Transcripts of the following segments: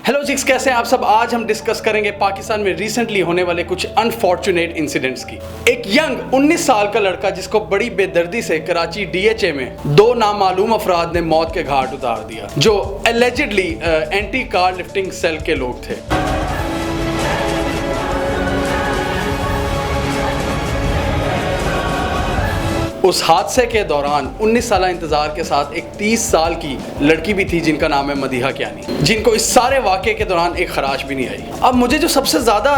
Hello जिक्स, कैसे हैं आप सब। आज हम डिस्कस करेंगे पाकिस्तान में रिसेंटली होने वाले कुछ अनफॉर्चुनेट इंसिडेंट्स की। एक यंग 19 साल का लड़का जिसको बड़ी बेदर्दी से कराची डीएचए में दो नामालूम अफराद ने मौत के घाट उतार दिया, जो allegedly anti car lifting cell के लोग थे। उस हादसे के दौरान 19 साल इंतजार के साथ एक 30 साल की लड़की भी थी जिनका नाम है मदीहा कियानी, जिनको इस सारे वाक़े के दौरान एक खराश भी नहीं आई। अब मुझे जो सबसे ज़्यादा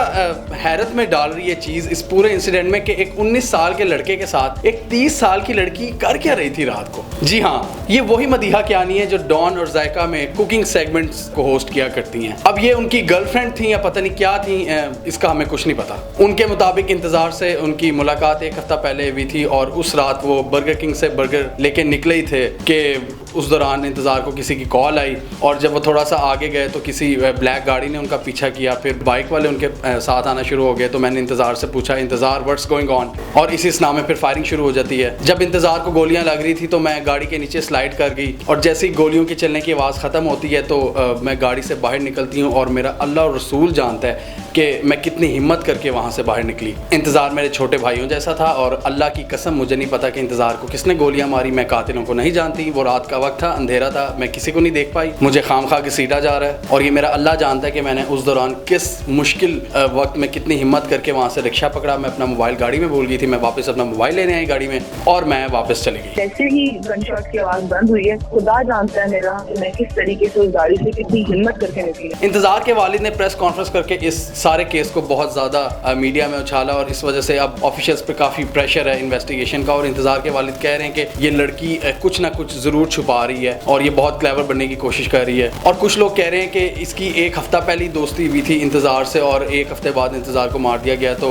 हैरत में डाल रही है चीज़ इस पूरे इंसिडेंट में कि एक 19 साल के लड़के के साथ एक 30 साल की लड़की कर क्या रही थी रात को। जी हाँ, ये वही मदीहा कियानी है जो डॉन और जायका में कुकिंग सेगमेंट्स को होस्ट किया करती हैं। अब ये उनकी गर्लफ्रेंड थी या पता नहीं क्या थी, इसका हमें कुछ नहीं पता। उनके मुताबिक इंतज़ार से उनकी मुलाकात एक हफ्ता पहले हुई थी और उस रात वो बर्गर किंग से बर्गर लेके निकले ही थे कि उस दौरान इंतज़ार को किसी की कॉल आई और जब वो थोड़ा सा आगे गए तो किसी ब्लैक गाड़ी ने उनका पीछा किया। फिर बाइक वाले उनके साथ आना शुरू हो गए तो मैंने इंतज़ार से पूछा, इंतज़ार व्हाट्स गोइंग ऑन, और इसी स्ना में फिर फायरिंग शुरू हो जाती है। जब इंतज़ार को गोलियां लग रही थी तो मैं गाड़ी के नीचे स्लाइड कर गई और जैसे ही गोलियों की चलने की आवाज़ ख़त्म होती है तो मैं गाड़ी से बाहर निकलती हूँ और मेरा अल्लाह और रसूल जानता है कि मैं कितनी हिम्मत करके वहाँ से बाहर निकली। इंतज़ार मेरे छोटे भाइयों जैसा था और अल्लाह की कसम मुझे नहीं पता कि इंतज़ार को किसने गोलियां मारी। मैं कातिलों को नहीं जानती, वो रात का वक्त था, अंधेरा था, मैं किसी को नहीं देख पाई। मुझे खामखा घसीटा जा रहा है और ये मेरा अल्लाह जानता है कि मैंने उस दौरान किस मुश्किल वक्त में कितनी हिम्मत करके वहाँ से रिक्शा पकड़ा। मैं अपना मोबाइल गाड़ी में भूल गई थी, मैं वापस अपना मोबाइल लेने आई गाड़ी में और मैं वापस चली गई। जैसे ही गनशॉट की आवाज़ बंद हुई है, खुदा जानता है मेरा कि मैं किस तरीके से उस गाड़ी से कितनी हिम्मत करके निकली। इंतज़ार के वालिद ने प्रेस कॉन्फ्रेंस करके इस सारे केस को बहुत ज़्यादा मीडिया में उछाला और इस वजह से अब ऑफिशियल्स पे काफ़ी प्रेशर है इन्वेस्टिगेशन का। और इंतज़ार के वालिद कह रहे हैं कि ये लड़की कुछ ना कुछ ज़रूर छुपा रही है और ये बहुत क्लेवर बनने की कोशिश कर रही है। और कुछ लोग कह रहे हैं कि इसकी एक हफ्ता पहले दोस्ती हुई थी इंतज़ार से और एक हफ्ते बाद इंतज़ार को मार दिया गया, तो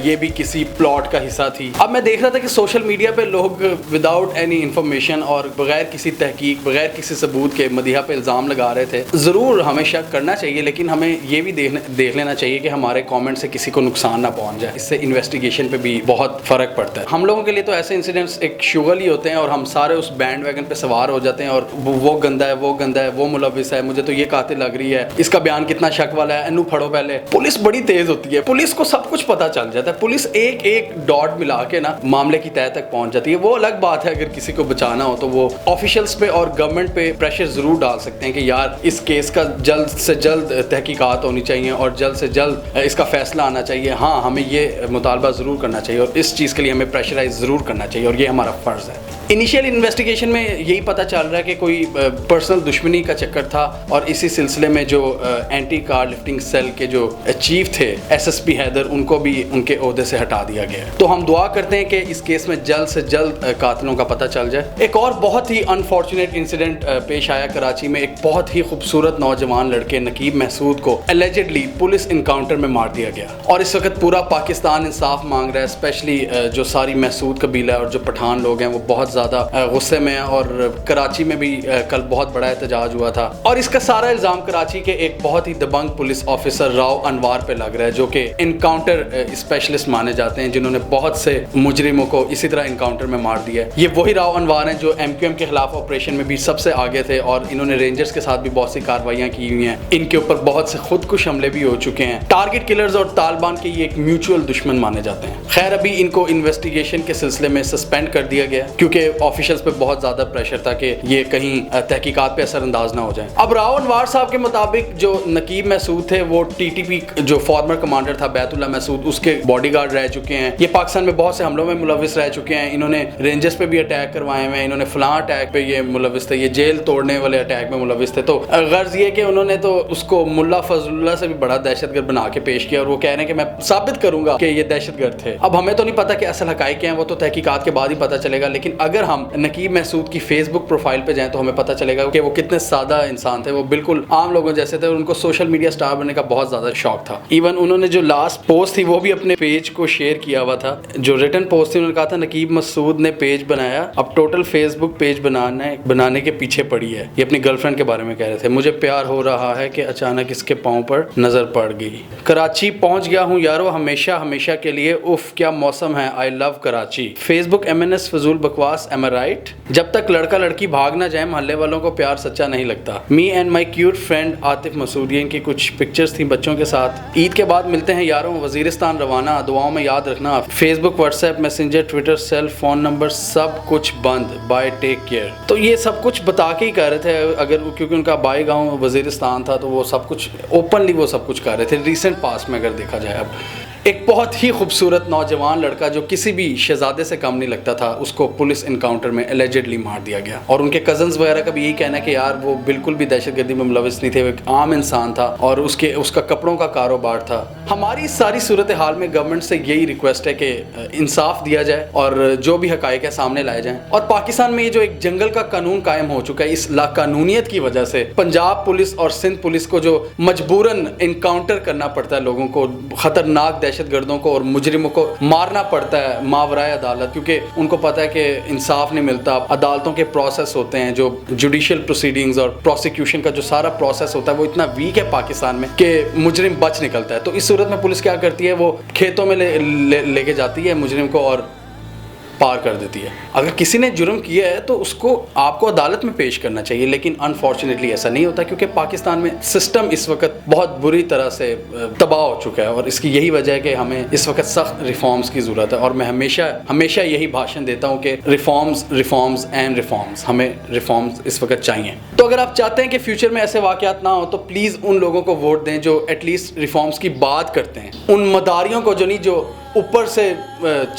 ये भी किसी प्लॉट का हिस्सा थी। अब मैं देख रहा था कि सोशल मीडिया पे लोग विदाउट एनी इन्फॉर्मेशन और बगैर किसी तहकीक, बगैर किसी सबूत के मदीहा पे इल्ज़ाम लगा रहे थे। ज़रूर हमें शक करना चाहिए, लेकिन हमें ये भी देख लेना चाहिए कि हमारे कॉमेंट से किसी को नुकसान ना पहुंच जाए। इससे इन्वेस्टिगेशन पे भी बहुत फ़र्क पड़ता है। हम लोगों के लिए तो ऐसे इंसिडेंट्स एक शुगल ही होते हैं और हम सारे उस बैंड वैगन पे सवार हो जाते हैं और वो गंदा है, वो गंदा है, वो मुलविस है, मुझे तो ये कातिल लग रही है, इसका बयान कितना शक वाला है, अनु फड़ो पहले। पुलिस बड़ी तेज होती है, पुलिस को सब कुछ पता चल जाता है। पुलिस एक एक डॉट मिला के ना मामले की तह तक पहुंच जाती है। वो अलग बात है, अगर किसी को बचाना हो तो वो ऑफिशियल्स पे और गवर्नमेंट पे प्रेशर जरूर डाल सकते हैं कि यार इस केस का जल्द से जल्द तहकीकात होनी चाहिए और जल्द से जल्द इसका फैसला आना चाहिए। हाँ, हमें ये मुतालबा ज़रूर करना चाहिए और इस चीज़ के लिए हमें प्रेशराइज ज़रूर करना चाहिए और ये हमारा फ़र्ज़ है। इनिशियल इन्वेस्टिगेशन में यही पता चल रहा है कि कोई पर्सनल दुश्मनी का चक्कर था और इसी सिलसिले में जो एंटी कार लिफ्टिंग सेल के जो चीफ थे एसएसपी हैदर, उनको भी उनके ओहदे से हटा दिया गया है। तो हम दुआ करते हैं कि इस केस में जल्द से जल्द कातिलों का पता चल जाए। एक और बहुत ही अनफॉर्चुनेट इंसिडेंट पेश आया कराची में। एक बहुत ही खूबसूरत नौजवान लड़के नकीब महसूद को एलिजिडली पुलिस इनकाउंटर में मार दिया गया और इस वक्त पूरा पाकिस्तान इंसाफ मांग रहा है। स्पेशली जो सारी महसूद कबीला और जो पठान लोग हैं वो बहुत ज़्यादा गुस्से में है और कराची में भी कल बहुत बड़ा एहतजाज हुआ था। और इसका सारा इल्ज़ाम कराची के एक बहुत ही दबंग पुलिस ऑफिसर राव अनवार पे लग रहा है, जो कि इनकाउंटर स्पेशलिस्ट माने जाते हैं, जिन्होंने बहुत से मुजरिमों को इसी तरह इनकाउंटर में मार दिया है। ये वही राव अनवार हैं जो MQM के खिलाफ ऑपरेशन में भी सबसे आगे थे और इन्होंने रेंजर्स के साथ भी बहुत सी कार्रवाइयाँ की हुई हैं। इनके ऊपर बहुत से खुदकुश हमले भी हो चुके हैं। टारगेट किलर्स और तालिबान के ये एक म्यूचुअल दुश्मन माने जाते हैं। खैर, अभी इनको इन्वेस्टिगेशन के सिलसिले में सस्पेंड कर दिया गया क्योंकि ऑफिशियल्स पे बहुत ज्यादा प्रेशर था कि ये कहीं तहकीकात पे असरअंदाज ना हो जाए। अब राव अनवार साहब के मुताबिक जो नकीब महसूद थे वो TTP जो फॉर्मर कमांडर था बैतुल्ला महसूद, उसके बॉडीगार्ड रह चुके हैं। ये पाकिस्तान में बहुत से हमलों में मुलविस रह चुके हैं। इन्होंने रेंजर्स पे भी अटैक करवाए हुए हैं, इन्होंने फलां अटैक पे ये मुलविस थे, ये जेल तोड़ने वाले अटैक में मुलविस थे। तो गर्ज ये कि उन्होंने तो उसको मुल्ला फजलुल्लाह से भी बड़ा दहशतगर्द बना के पेश किया और वो कह रहे हैं कि मैं साबित करूंगा कि ये दहशतगर्द थे। अब हमें तो नहीं पता कि असल हकाइक क्या है, वो तो तहकीकात के बाद ही पता चलेगा। लेकिन अगर हम नकीब महसूद की फेसबुक प्रोफाइल पे जाएं तो हमें पता चलेगा कि वो कितने सादा इंसान थे। वो बिल्कुल आम लोगों जैसे थे और उनको सोशल मीडिया स्टार बनने का बहुत ज्यादा शौक था। इवन उन्होंने जो लास्ट पोस्ट थी वो भी अपने पेज को शेयर किया हुआ था। जो रिटन पोस्ट थी उन्होंने कहा था नकीब महसूद ने पेज बनाया, अब टोटल फेसबुक पेज बनाने के पीछे पड़ी है। ये अपनी गर्लफ्रेंड के बारे में कह रहे थे। मुझे प्यार हो रहा है कि अचानक इसके पाँव पर नजर पड़ गई। कराची पहुंच गया हूँ यारो हमेशा हमेशा के लिए, उफ क्या मौसम है, I love Karachi. Facebook MNS फजूल बकवास am I right? जब तक लड़का लड़की भाग ना जाए मोहल्ले वालों को प्यार सच्चा नहीं लगता। Me and my cute friend Atif Masoodi, इनकी कुछ पिक्चर्स थी बच्चों के साथ। ईद के बाद मिलते हैं यारों, वजीरिस्तान रवाना, दुआओं में याद रखना। Facebook, WhatsApp, Messenger, Twitter, cell phone number सब कुछ बंद, बाय, टेक केयर। तो ये सब कुछ बता के ही कह रहे थे, अगर क्योंकि उनका बाई गाँव वजीरिस्तान था तो वो सब कुछ ओपनली वो सब कुछ कर रहे थे रिसेंट पास में अगर देखा जाए। अब एक बहुत ही खूबसूरत नौजवान लड़का जो किसी भी शहजादे से कम नहीं लगता था, उसको पुलिस इनकाउंटर में एलिजिडली मार दिया गया। और उनके कजन्स वगैरह का भी यही कहना है कि यार वो बिल्कुल भी दहशतगर्दी में मुलविस नहीं थे, वो एक आम इंसान था और उसका कपड़ों का कारोबार था। हमारी सारी सूरत हाल में गवर्नमेंट से यही रिक्वेस्ट है कि इंसाफ दिया जाए और जो भी हकायक है सामने लाए जाएँ। और पाकिस्तान में ये जो एक जंगल का कानून कायम हो चुका है, इस लाकानूनियत की वजह से पंजाब पुलिस और सिंध पुलिस को जो मजबूरन इनकाउंटर करना पड़ता है लोगों को, खतरनाक दहशतगर्दों को और मुजरिमों को मारना पड़ता है मावराए अदालत, क्योंकि उनको पता है कि इंसाफ नहीं मिलता। अदालतों के प्रोसेस होते हैं, जो जुडिशियल प्रोसीडिंग्स और प्रोसिक्यूशन का जो सारा प्रोसेस होता है वो इतना वीक है पाकिस्तान में कि मुजरिम बच निकलता है। तो इस सूरत में पुलिस क्या करती है, वो खेतों में लेके जाती है मुजरिम को और पार कर देती है। अगर किसी ने जुर्म किया है तो उसको आपको अदालत में पेश करना चाहिए, लेकिन अनफॉर्चुनेटली ऐसा नहीं होता क्योंकि पाकिस्तान में सिस्टम इस वक्त बहुत बुरी तरह से तबाह हो चुका है और इसकी यही वजह है कि हमें इस वक्त सख्त रिफॉर्म्स की ज़रूरत है। और मैं हमेशा यही भाषण देता हूँ कि रिफॉर्म्स एंड रिफॉर्म्स, हमें रिफॉर्म्स इस वक्त चाहिए। तो अगर आप चाहते हैं कि फ्यूचर में ऐसे वाक़यात ना हो तो प्लीज़ उन लोगों को वोट दें जो एटलीस्ट रिफॉर्म्स की बात करते हैं, उन मदारियों को जो नहीं जो ऊपर से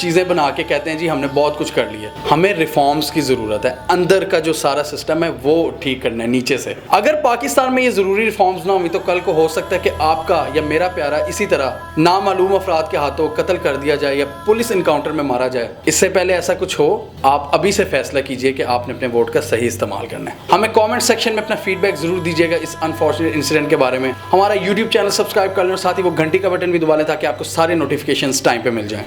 चीज़ें बना के कहते हैं जी हमने बहुत कुछ कर लिया। हमें रिफॉर्म्स की ज़रूरत है, अंदर का जो सारा सिस्टम है वो ठीक करना है नीचे से। अगर पाकिस्तान में ये ज़रूरी रिफॉर्म्स ना हुई तो कल को हो सकता है कि आपका या मेरा प्यारा इसी तरह नामालूम अफराद के हाथों कत्ल कर दिया जाए या पुलिस इनकाउंटर में मारा जाए। इससे पहले ऐसा कुछ हो, आप अभी से फैसला कीजिए कि आपने अपने वोट का सही इस्तेमाल करना है। हमें कॉमेंट सेक्शन में अपना फीडबैक ज़रूर दीजिएगा इस अनफॉर्चुनेट इंसिडेंट के बारे में। हमारा यूट्यूब चैनल सब्सक्राइब कर लें और साथ ही वो घंटी का बटन भी दबा लें ताकि आपको सारे नोटिफिकेशंस टाइम पे मिल जाएं।